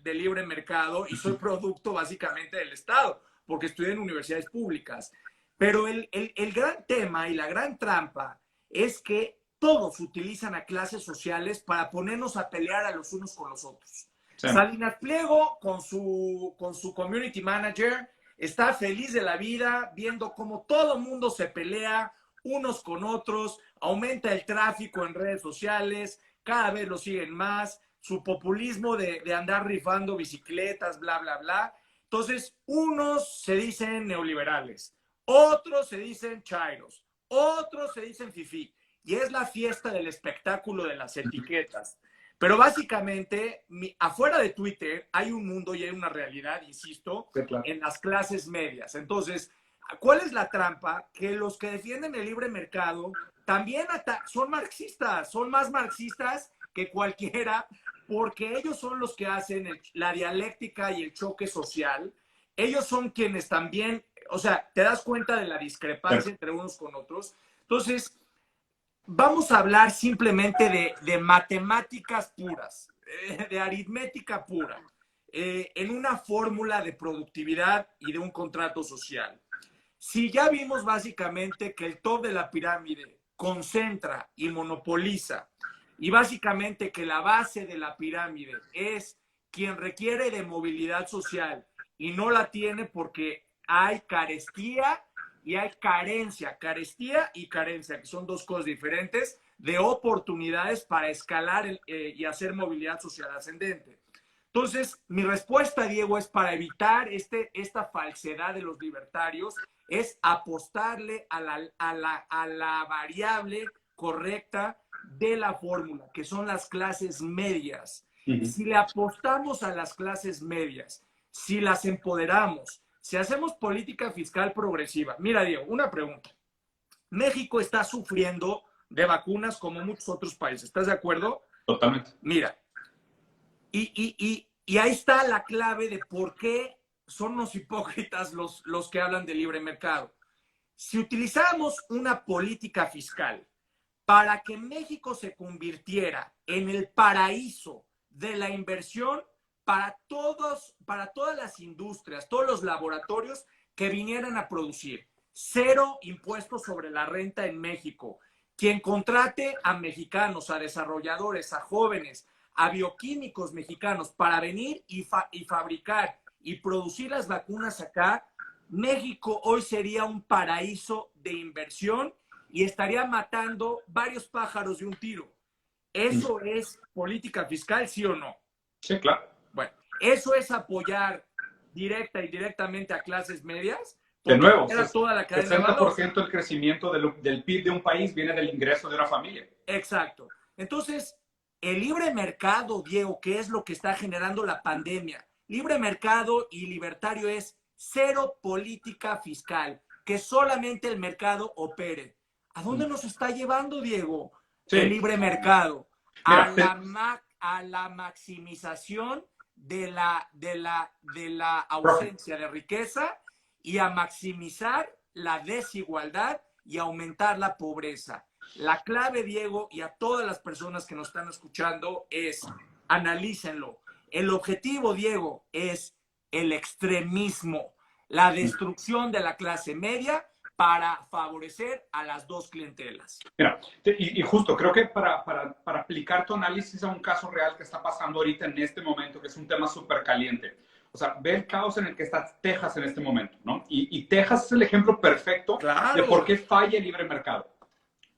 libre mercado y soy producto básicamente del Estado, porque estudié en universidades públicas. Pero el gran tema y la gran trampa es que todos utilizan a clases sociales para ponernos a pelear a los unos con los otros. sí. Salinas Pliego con su community manager está feliz de la vida viendo cómo todo el mundo se pelea unos con otros, aumenta el tráfico en redes sociales, cada vez lo siguen más, su populismo de andar rifando bicicletas, bla, bla, bla. Entonces, unos se dicen neoliberales, otros se dicen chairos, otros se dicen fifí. Y es la fiesta del espectáculo de las etiquetas. Pero básicamente, afuera de Twitter hay un mundo y hay una realidad, insisto, Sí, claro. en las clases medias. Entonces, ¿cuál es la trampa? Que los que defienden el libre mercado también son marxistas, son más marxistas que cualquiera, porque ellos son los que hacen la dialéctica y el choque social. Ellos son quienes también, o sea, te das cuenta de la discrepancia Sí. entre unos con otros. Entonces, vamos a hablar simplemente de matemáticas puras, de aritmética pura, en una fórmula de productividad y de un contrato social. Si ya vimos básicamente que el top de la pirámide concentra y monopoliza, y básicamente que la base de la pirámide es quien requiere de movilidad social y no la tiene porque hay carestía y hay carestía y carencia, que son dos cosas diferentes, de oportunidades para escalar y hacer movilidad social ascendente. Entonces, mi respuesta, Diego, es para evitar esta falsedad de los libertarios, es apostarle a la variable correcta de la fórmula, que son las clases medias. Si le apostamos a las clases medias, si las empoderamos, si hacemos política fiscal progresiva. Mira, Diego, una pregunta. México está sufriendo de vacunas como muchos otros países. ¿Estás de acuerdo? Totalmente. Mira, y ahí está la clave de por qué son los hipócritas los que hablan de libre mercado. Si utilizamos una política fiscal para que México se convirtiera en el paraíso de la inversión para todas las industrias, todos los laboratorios que vinieran a producir. Cero impuestos sobre la renta en México. Quien contrate a mexicanos, a desarrolladores, a jóvenes, a bioquímicos mexicanos para venir y fabricar y producir las vacunas acá, México hoy sería un paraíso de inversión y estaría matando varios pájaros de un tiro. ¿Eso es política fiscal, sí o no? Sí, claro. Bueno, eso es apoyar directa y directamente a clases medias. De nuevo, toda la cadena 60% del crecimiento del PIB de un país viene del ingreso de una familia. Exacto. Entonces, el libre mercado, Diego, ¿qué es lo que está generando la pandemia? Libre mercado y libertario es cero política fiscal, que solamente el mercado opere. ¿A dónde nos está llevando, Diego? Sí. El libre mercado. Mira, a la maximización de la ausencia de riqueza y a maximizar la desigualdad y aumentar la pobreza. La clave, Diego, y a todas las personas que nos están escuchando es, analícenlo. El objetivo, Diego, es el extremismo, la destrucción de la clase media para favorecer a las dos clientelas. Mira, y justo creo que para aplicar tu análisis a un caso real que está pasando ahorita en este momento, que es un tema súper caliente. O sea, ve el caos en el que está Texas en este momento, ¿no? Y Texas es el ejemplo perfecto de por qué falla el libre mercado.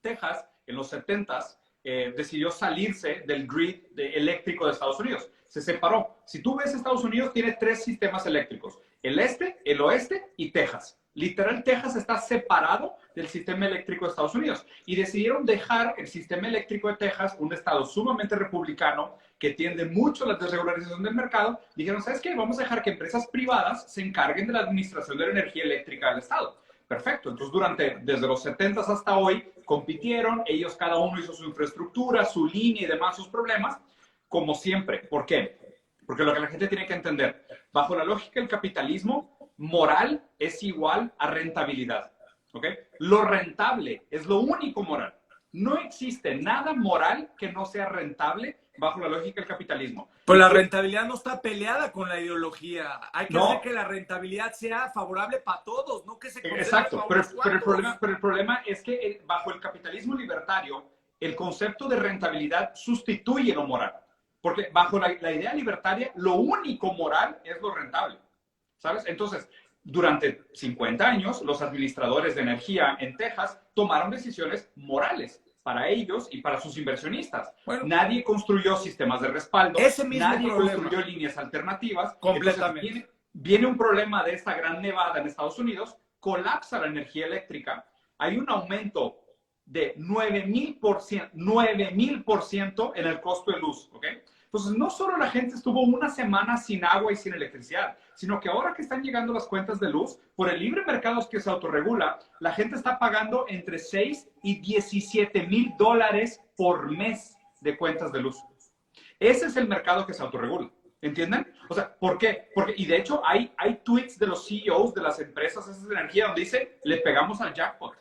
Texas, en los 70s, decidió salirse del grid eléctrico de Estados Unidos. Se separó. Si tú ves, Estados Unidos tiene 3 sistemas eléctricos. El este, el oeste y Texas. Literal, Texas está separado del sistema eléctrico de Estados Unidos. Y decidieron dejar el sistema eléctrico de Texas, un estado sumamente republicano, que tiende mucho a la desregularización del mercado. Dijeron, ¿sabes qué? Vamos a dejar que empresas privadas se encarguen de la administración de la energía eléctrica del estado. Perfecto. Entonces, desde los 70 hasta hoy, compitieron, ellos cada uno hizo su infraestructura, su línea y demás, sus problemas, como siempre. ¿Por qué? Porque lo que la gente tiene que entender, bajo la lógica del capitalismo, moral es igual a rentabilidad. ¿Ok? Lo rentable es lo único moral. No existe nada moral que no sea rentable bajo la lógica del capitalismo. Pero la rentabilidad no está peleada con la ideología. Hay que hacer que la rentabilidad sea favorable para todos, no que se conceda. Exacto, pero el problema es que bajo el capitalismo libertario, el concepto de rentabilidad sustituye lo moral. Porque bajo la idea libertaria, lo único moral es lo rentable. ¿Sabes? Entonces, durante 50 años, los administradores de energía en Texas tomaron decisiones morales para ellos y para sus inversionistas. Bueno, nadie construyó sistemas de respaldo, nadie construyó líneas alternativas. Completamente. Entonces, viene un problema de esta gran nevada en Estados Unidos, colapsa la energía eléctrica, hay un aumento de 9,000% en el costo de luz, ¿ok? Entonces, no solo la gente estuvo una semana sin agua y sin electricidad, sino que ahora que están llegando las cuentas de luz, por el libre mercado que se autorregula, la gente está pagando entre 6 y 17 mil dólares por mes de cuentas de luz. Ese es el mercado que se autorregula. ¿Entienden? O sea, ¿por qué? Porque, y de hecho, hay tweets de los CEOs de las empresas esas de energía donde dice, le pegamos al jackpot.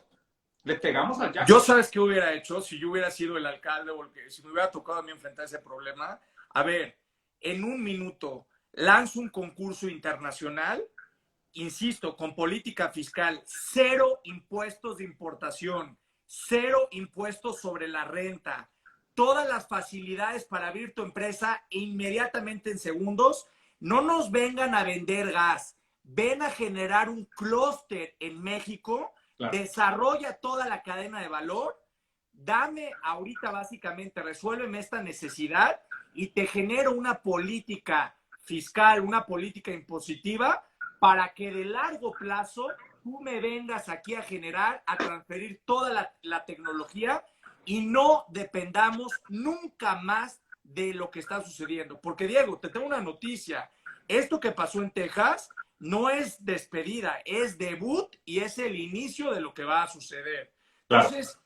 Le pegamos al jackpot. Yo, ¿sabes qué hubiera hecho si yo hubiera sido el alcalde o si me hubiera tocado a mí enfrentar ese problema? A ver, en un minuto lanzo un concurso internacional, insisto, con política fiscal, 0 impuestos de importación, 0 impuestos sobre la renta, todas las facilidades para abrir tu empresa inmediatamente en segundos. No nos vengan a vender gas, ven a generar un clúster en México, claro. Desarrolla toda la cadena de valor, dame ahorita básicamente, resuélveme esta necesidad y te genero una política fiscal, una política impositiva para que de largo plazo tú me vengas aquí a generar, a transferir toda la tecnología y no dependamos nunca más de lo que está sucediendo. Porque, Diego, te tengo una noticia. Esto que pasó en Texas no es despedida, es debut y es el inicio de lo que va a suceder. Claro. Entonces,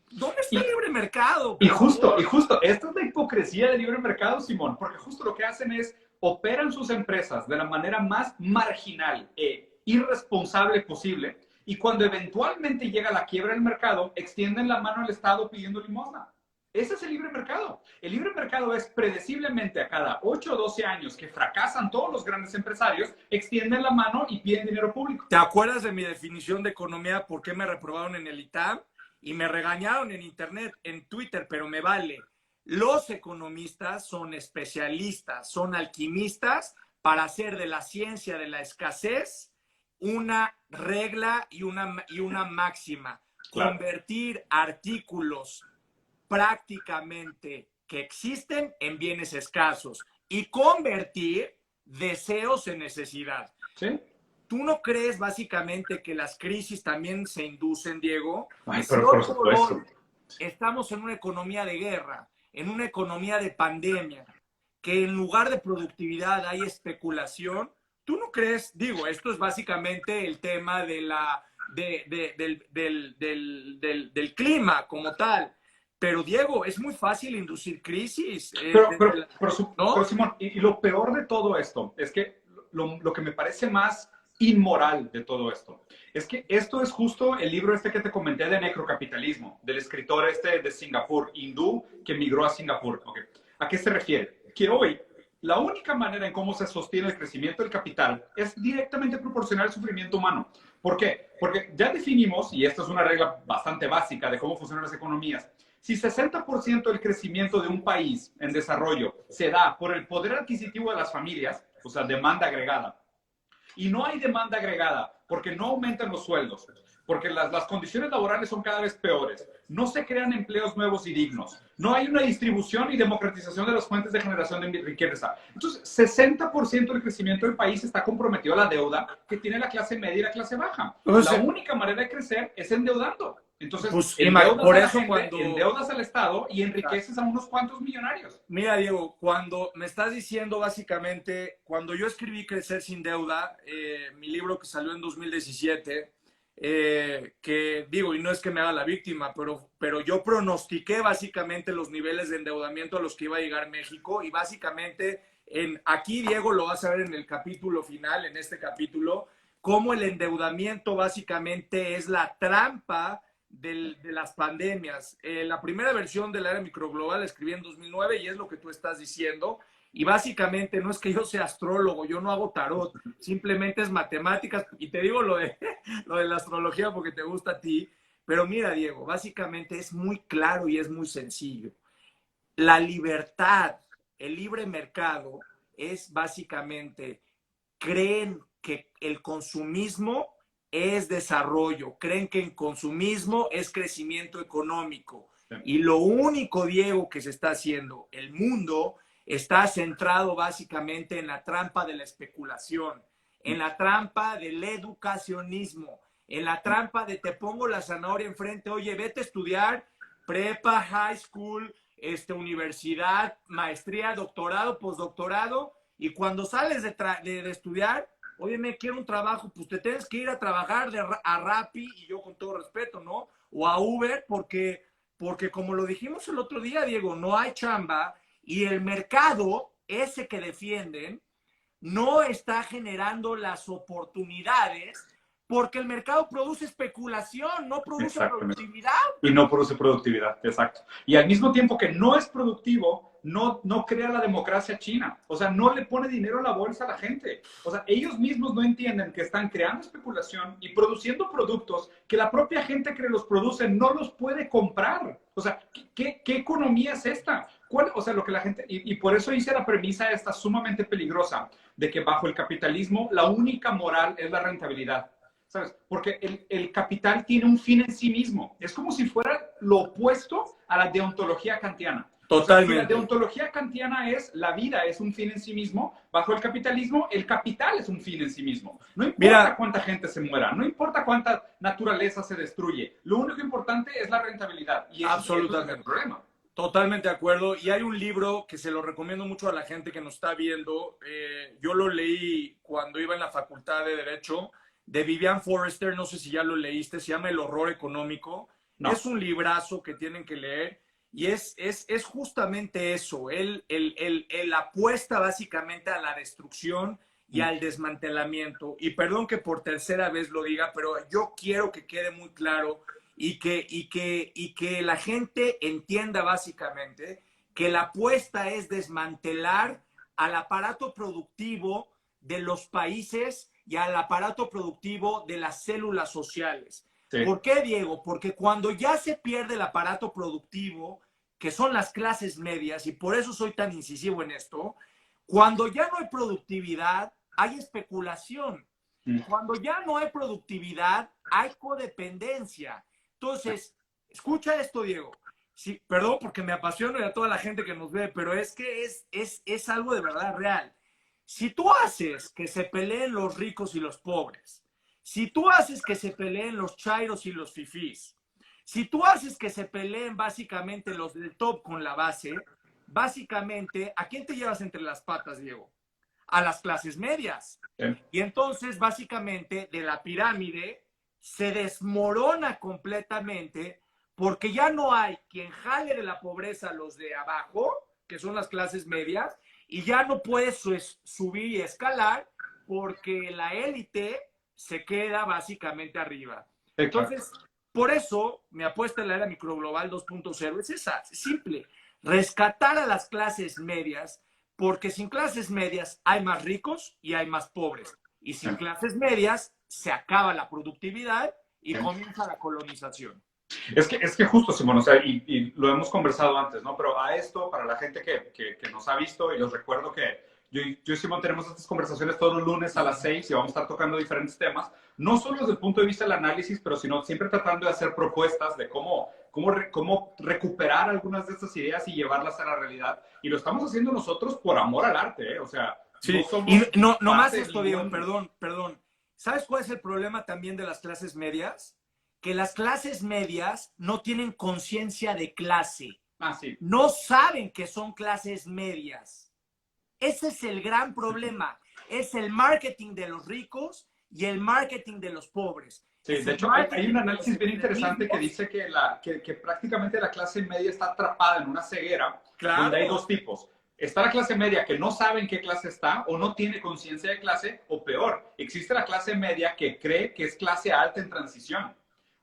¿dónde está el libre mercado? Y justo, esta es la hipocresía del libre mercado, Simón, porque justo lo que hacen es operan sus empresas de la manera más marginal e irresponsable posible, y cuando eventualmente llega la quiebra del mercado, extienden la mano al Estado pidiendo limosna. Ese es el libre mercado. El libre mercado es predeciblemente a cada 8 o 12 años que fracasan todos los grandes empresarios, extienden la mano y piden dinero público. ¿Te acuerdas de mi definición de economía? ¿Por qué me reprobaron en el ITAM? Y me regañaron en internet, en Twitter, pero me vale. Los economistas son especialistas, son alquimistas para hacer de la ciencia de la escasez una regla y una máxima. Claro. Convertir artículos prácticamente que existen en bienes escasos y convertir deseos en necesidad. ¿Sí? ¿Tú no crees básicamente que las crisis también se inducen, Diego? Ay, pero por supuesto. Estamos en una economía de guerra, en una economía de pandemia, que en lugar de productividad hay especulación. ¿Tú no crees? Digo, esto es básicamente el tema de del clima como tal. Pero, Diego, es muy fácil inducir crisis. Pero Simón, y lo peor de todo esto es que lo que me parece más inmoral de todo esto es que esto es justo el libro que te comenté de necrocapitalismo, del escritor de Singapur, hindú, que migró a Singapur. Okay. ¿A qué se refiere? Que hoy la única manera en cómo se sostiene el crecimiento del capital es directamente proporcional al sufrimiento humano. ¿Por qué? Porque ya definimos, y esta es una regla bastante básica de cómo funcionan las economías, si 60% del crecimiento de un país en desarrollo se da por el poder adquisitivo de las familias, o sea, demanda agregada, y no hay demanda agregada porque no aumentan los sueldos, porque las condiciones laborales son cada vez peores, no se crean empleos nuevos y dignos, no hay una distribución y democratización de las fuentes de generación de riqueza. Entonces, 60% del crecimiento del país está comprometido a la deuda que tiene la clase media y la clase baja. La única manera de crecer es endeudando. Entonces, Pues, endeudas por a la eso gente, cuando... endeudas al Estado y enriqueces a unos cuantos millonarios. Mira, Diego, cuando me estás diciendo básicamente, cuando yo escribí Crecer sin deuda, mi libro que salió en 2017, que digo, y no es que me haga la víctima, pero yo pronostiqué básicamente los niveles de endeudamiento a los que iba a llegar México y básicamente aquí, Diego, lo vas a ver en el capítulo final, en este capítulo, cómo el endeudamiento básicamente es la trampa de las pandemias. La primera versión de la era microglobal la escribí en 2009 y es lo que tú estás diciendo. Y básicamente no es que yo sea astrólogo, yo no hago tarot, simplemente es matemáticas. Y te digo lo de la astrología porque te gusta a ti. Pero mira, Diego, básicamente es muy claro y es muy sencillo. La libertad, el libre mercado es básicamente, creen que el consumismo es desarrollo, creen que el consumismo es crecimiento económico. Sí. Y lo único, Diego, que se está haciendo, el mundo está centrado básicamente en la trampa de la especulación, en la trampa del educacionismo, en la trampa de te pongo la zanahoria enfrente, oye, vete a estudiar prepa, high school, universidad, maestría, doctorado, postdoctorado, y cuando sales de estudiar, oye, me quiero un trabajo, pues te tienes que ir a trabajar a Rappi, y yo con todo respeto, ¿no? O a Uber, porque como lo dijimos el otro día, Diego, no hay chamba y el mercado, ese que defienden, no está generando las oportunidades porque el mercado produce especulación, no produce productividad. Y no produce productividad, exacto. Y al mismo tiempo que no es productivo, no crea la democracia china. O sea, no le pone dinero a la bolsa a la gente. O sea, ellos mismos no entienden que están creando especulación y produciendo productos que la propia gente que los produce no los puede comprar. O sea, ¿qué economía es esta? O sea, lo que la gente... Y por eso hice la premisa esta sumamente peligrosa de que bajo el capitalismo la única moral es la rentabilidad. ¿Sabes? Porque el capital tiene un fin en sí mismo. Es como si fuera lo opuesto a la deontología kantiana. Totalmente. O sea, si la deontología kantiana es la vida es un fin en sí mismo, bajo el capitalismo el capital es un fin en sí mismo. No importa cuánta gente se muera, no importa cuánta naturaleza se destruye. Lo único importante es la rentabilidad. Y absolutamente. Ese es el problema. Totalmente de acuerdo. Y hay un libro que se lo recomiendo mucho a la gente que nos está viendo. Yo lo leí cuando iba en la Facultad de Derecho, de Vivian Forrester, no sé si ya lo leíste, se llama El horror económico. No. Es un librazo que tienen que leer y es justamente eso. Él apuesta básicamente a la destrucción y al desmantelamiento. Y perdón que por tercera vez lo diga, pero yo quiero que quede muy claro y que la gente entienda básicamente que la apuesta es desmantelar al aparato productivo de los países y al aparato productivo de las células sociales. Sí. ¿Por qué, Diego? Porque cuando ya se pierde el aparato productivo, que son las clases medias, y por eso soy tan incisivo en esto, cuando ya no hay productividad, hay especulación. Cuando ya no hay productividad, hay codependencia. Entonces, escucha esto, Diego. Sí, perdón porque me apasiona y a toda la gente que nos ve, pero es que es algo de verdad real. Si tú haces que se peleen los ricos y los pobres, si tú haces que se peleen los chairos y los fifís, si tú haces que se peleen básicamente los del top con la base, básicamente, ¿a quién te llevas entre las patas, Diego? A las clases medias. Y entonces, básicamente, de la pirámide se desmorona completamente porque ya no hay quien jale de la pobreza a los de abajo, que son las clases medias, y ya no puedes subir y escalar porque la élite se queda básicamente arriba. Entonces, por eso mi apuesta en la era microglobal 2.0 es esa, es simple, rescatar a las clases medias, porque sin clases medias hay más ricos y hay más pobres. Y sin clases medias se acaba la productividad y comienza la colonización. Es que justo, Simón, o sea, y lo hemos conversado antes, ¿no? Pero a esto, para la gente que nos ha visto, y les recuerdo que yo y Simón tenemos estas conversaciones todos los lunes a las 6 y vamos a estar tocando diferentes temas, no solo desde el punto de vista del análisis, pero sino siempre tratando de hacer propuestas de cómo recuperar algunas de estas ideas y llevarlas a la realidad. Y lo estamos haciendo nosotros por amor al arte, ¿eh? O sea, sí. No somos y no más esto, Diego, perdón. ¿Sabes cuál es el problema también de las clases medias? que las clases medias no tienen conciencia de clase. Ah, sí. No saben que son clases medias. Ese es el gran problema. Es el marketing de los ricos y el marketing de los pobres. Sí, de hecho, hay un análisis bien interesante que dice que prácticamente la clase media está atrapada en una ceguera, Claro. donde hay dos tipos. Está la clase media que no sabe en qué clase está o no tiene conciencia de clase, o peor, existe la clase media que cree que es clase alta en transición.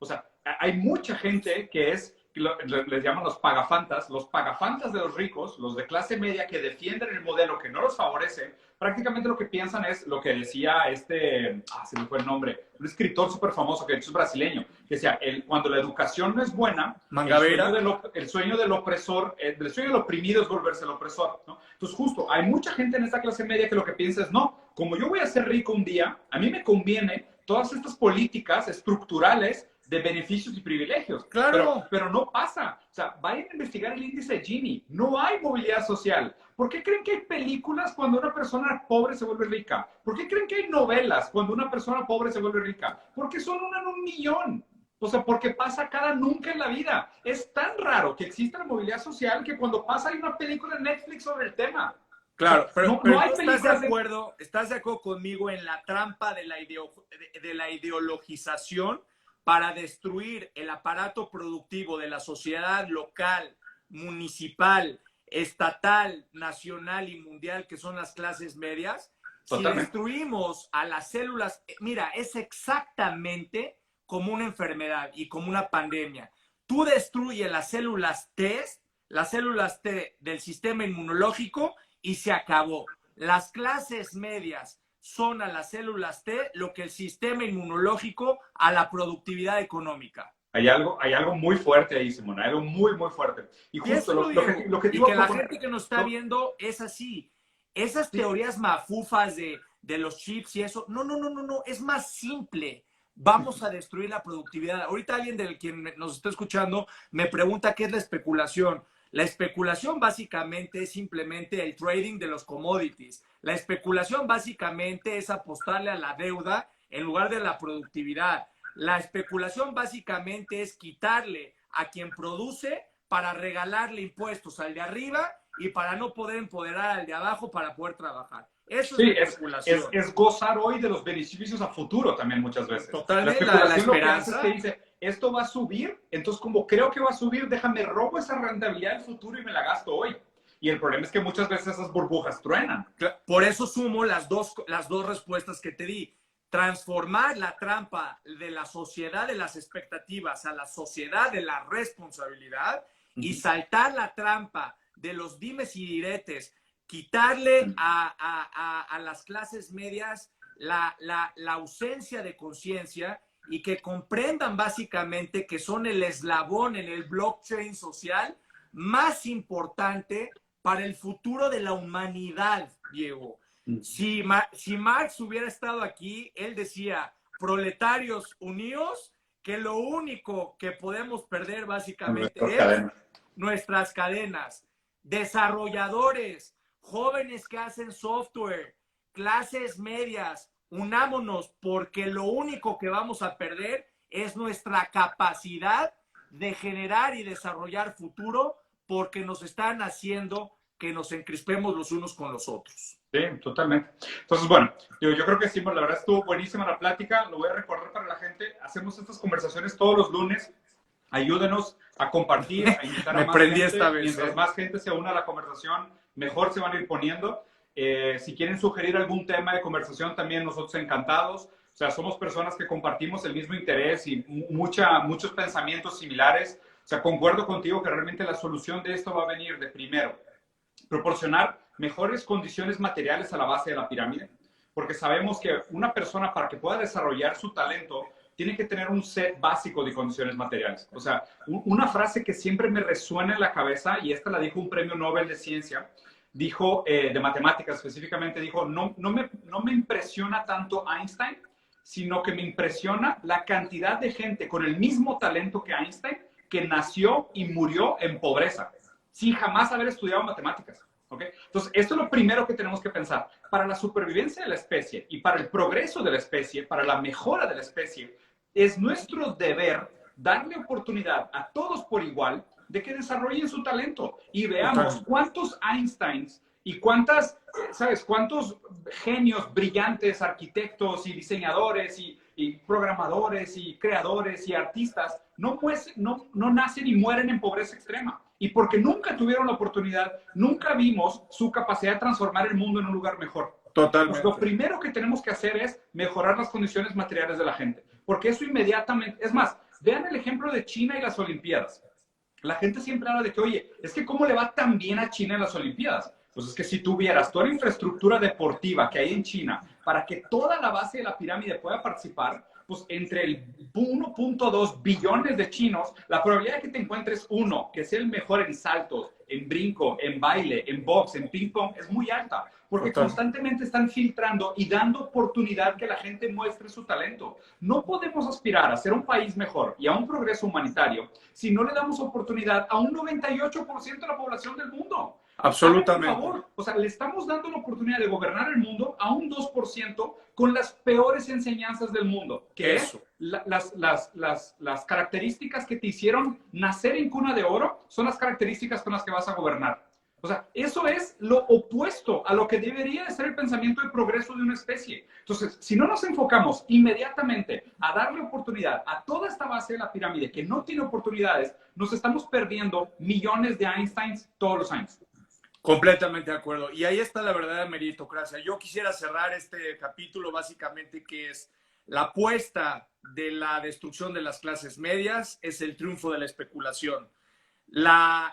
O sea, hay mucha gente que es, les llaman los pagafantas de los ricos, los de clase media que defienden el modelo que no los favorece. Prácticamente lo que piensan es lo que decía se me fue el nombre, un escritor súper famoso que es brasileño, que decía, cuando la educación no es buena, Mangabeira. el sueño del opresor, el sueño del oprimido es volverse el opresor, ¿no? Entonces justo, hay mucha gente en esta clase media que lo que piensa es, no, como yo voy a ser rico un día, a mí me conviene todas estas políticas estructurales de beneficios y privilegios. Claro. Pero no pasa. O sea, vayan a investigar el índice de Gini. No hay movilidad social. ¿Por qué creen que hay películas cuando una persona pobre se vuelve rica? ¿Por qué creen que hay novelas cuando una persona pobre se vuelve rica? Porque son una en un millón. O sea, porque pasa cada nunca en la vida. Es tan raro que exista la movilidad social que cuando pasa hay una película en Netflix sobre el tema. Claro, pero no hay ¿estás de acuerdo conmigo en la trampa de la ideologización para destruir el aparato productivo de la sociedad local, municipal, estatal, nacional y mundial, que son las clases medias? Totalmente. Si destruimos a las células, mira, es exactamente como una enfermedad y como una pandemia. Tú destruyes las células T del sistema inmunológico y se acabó. Las clases medias son a las células T lo que el sistema inmunológico a la productividad económica. Hay algo muy fuerte ahí, Simón, algo muy, muy fuerte. Y justo lo que y que la gente que nos está viendo es así. Esas teorías mafufas de los chips y eso, no, es más simple. Vamos a destruir la productividad. Ahorita alguien del quien nos está escuchando me pregunta qué es la especulación. La especulación básicamente es simplemente el trading de los commodities. La especulación básicamente es apostarle a la deuda en lugar de la productividad. La especulación básicamente es quitarle a quien produce para regalarle impuestos al de arriba y para no poder empoderar al de abajo para poder trabajar. Eso sí, es especulación. Es gozar hoy de los beneficios a futuro también muchas veces. Totalmente, la esperanza. Lo que hace es que dice, esto va a subir, entonces como creo que va a subir, déjame robo esa rentabilidad del futuro y me la gasto hoy. Y el problema es que muchas veces esas burbujas truenan. Por eso sumo las dos respuestas que te di. Transformar la trampa de la sociedad de las expectativas a la sociedad de la responsabilidad y saltar la trampa de los dimes y diretes, quitarle a las clases medias la ausencia de conciencia y que comprendan básicamente que son el eslabón en el blockchain social más importante para el futuro de la humanidad, Diego. Si Marx hubiera estado aquí, él decía, proletarios unidos, que lo único que podemos perder básicamente es nuestras cadenas. Desarrolladores, jóvenes que hacen software, clases medias, unámonos, porque lo único que vamos a perder es nuestra capacidad de generar y desarrollar futuro, porque nos están haciendo que nos encrispemos los unos con los otros. Sí, totalmente. Entonces, bueno, yo creo que sí, la verdad estuvo buenísima la plática. Lo voy a recordar para la gente. Hacemos estas conversaciones todos los lunes. Ayúdenos a compartir, a invitar a más gente. Esta vez, mientras más gente se una a la conversación, mejor se van a ir poniendo. Si quieren sugerir algún tema de conversación, también nosotros encantados. O sea, somos personas que compartimos el mismo interés y muchos pensamientos similares. O sea, concuerdo contigo que realmente la solución de esto va a venir de primero, proporcionar mejores condiciones materiales a la base de la pirámide, porque sabemos que una persona para que pueda desarrollar su talento tiene que tener un set básico de condiciones materiales. O sea, una frase que siempre me resuena en la cabeza, y esta la dijo un premio Nobel de Ciencia, dijo, de matemáticas específicamente, dijo, no me impresiona tanto Einstein, sino que me impresiona la cantidad de gente con el mismo talento que Einstein que nació y murió en pobreza, sin jamás haber estudiado matemáticas. ¿Okay? Entonces, esto es lo primero que tenemos que pensar. Para la supervivencia de la especie y para el progreso de la especie, para la mejora de la especie, es nuestro deber darle oportunidad a todos por igual de que desarrollen su talento y veamos cuántos Einsteins y cuántos genios brillantes, arquitectos y diseñadores y programadores y creadores y artistas no nacen y mueren en pobreza extrema. Y porque nunca tuvieron la oportunidad, nunca vimos su capacidad de transformar el mundo en un lugar mejor. Totalmente. Pues lo primero que tenemos que hacer es mejorar las condiciones materiales de la gente. Porque eso inmediatamente, es más, vean el ejemplo de China y las Olimpiadas. La gente siempre habla de que, oye, es que ¿cómo le va tan bien a China en las Olimpiadas? Pues es que si tuvieras toda la infraestructura deportiva que hay en China para que toda la base de la pirámide pueda participar, pues entre el 1.2 billones de chinos, la probabilidad de que te encuentres uno que sea el mejor en saltos, en brinco, en baile, en box, en ping pong, es muy alta. Porque constantemente están filtrando y dando oportunidad que la gente muestre su talento. No podemos aspirar a ser un país mejor y a un progreso humanitario si no le damos oportunidad a un 98% de la población del mundo. Absolutamente. Por favor, o sea, le estamos dando la oportunidad de gobernar el mundo a un 2% con las peores enseñanzas del mundo, que es las características que te hicieron nacer en cuna de oro, son las características con las que vas a gobernar. O sea, eso es lo opuesto a lo que debería de ser el pensamiento de progreso de una especie. Entonces, si no nos enfocamos inmediatamente a darle oportunidad a toda esta base de la pirámide que no tiene oportunidades, nos estamos perdiendo millones de Einsteins todos los años. Completamente de acuerdo. Y ahí está la verdadera meritocracia. Yo quisiera cerrar este capítulo básicamente que es la apuesta de la destrucción de las clases medias es el triunfo de la especulación.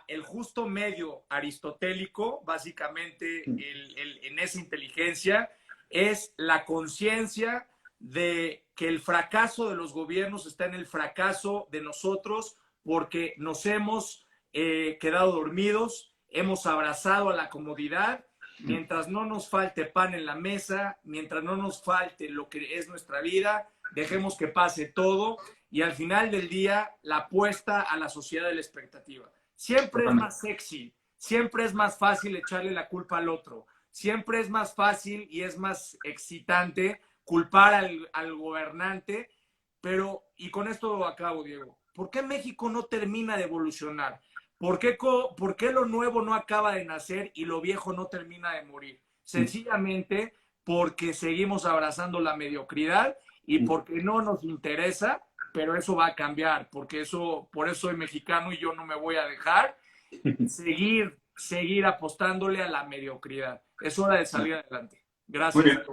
El justo medio aristotélico, básicamente en esa inteligencia, es la conciencia de que el fracaso de los gobiernos está en el fracaso de nosotros porque nos hemos quedado dormidos, hemos abrazado a la comodidad, mientras no nos falte pan en la mesa, mientras no nos falte lo que es nuestra vida, dejemos que pase todo y al final del día la apuesta a la sociedad de la expectativa. Siempre es más sexy, siempre es más fácil echarle la culpa al otro, siempre es más fácil y es más excitante culpar al gobernante, pero, y con esto acabo, Diego, ¿por qué México no termina de evolucionar? ¿Por qué lo nuevo no acaba de nacer y lo viejo no termina de morir? Sencillamente porque seguimos abrazando la mediocridad y porque no nos interesa, pero eso va a cambiar, porque por eso soy mexicano y yo no me voy a dejar seguir apostándole a la mediocridad. Es hora de salir adelante. Gracias. Muy bien.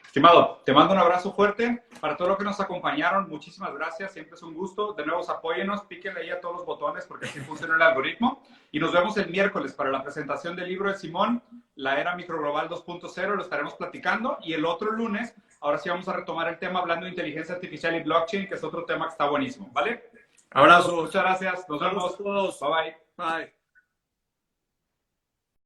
Estimado, te mando un abrazo fuerte. Para todos los que nos acompañaron, muchísimas gracias. Siempre es un gusto. De nuevo, apóyenos, píquenle ahí a todos los botones porque así funciona el algoritmo. Y nos vemos el miércoles para la presentación del libro de Simón, La Era Microglobal 2.0. Lo estaremos platicando. Y el otro lunes, ahora sí vamos a retomar el tema hablando de inteligencia artificial y blockchain, que es otro tema que está buenísimo. ¿Vale? Abrazo. Muchas gracias. Nos vemos. Todos. Bye bye. Bye.